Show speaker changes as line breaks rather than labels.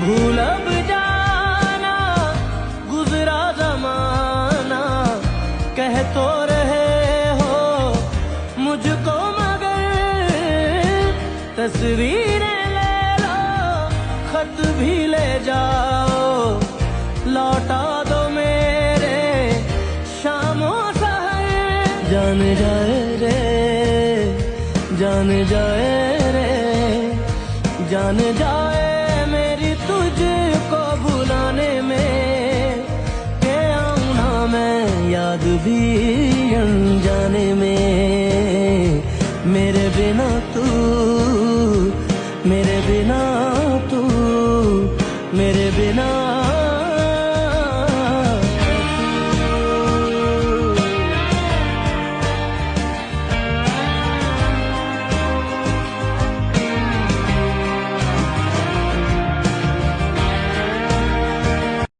भूल अब जाना गुजरा जमाना, कह तो रहे हो मुझको मगर तस्वीरें ले लो, खत भी ले जाओ, लौटा दो मेरे शामों सहर। जान जाए रे, जान जाए रे, जान जाए मेरी तुझको भुलाने में, के आऊं ना मैं याद भी अनजाने में। मेरे बिना तू, मेरे बिना तू, मेरे बिना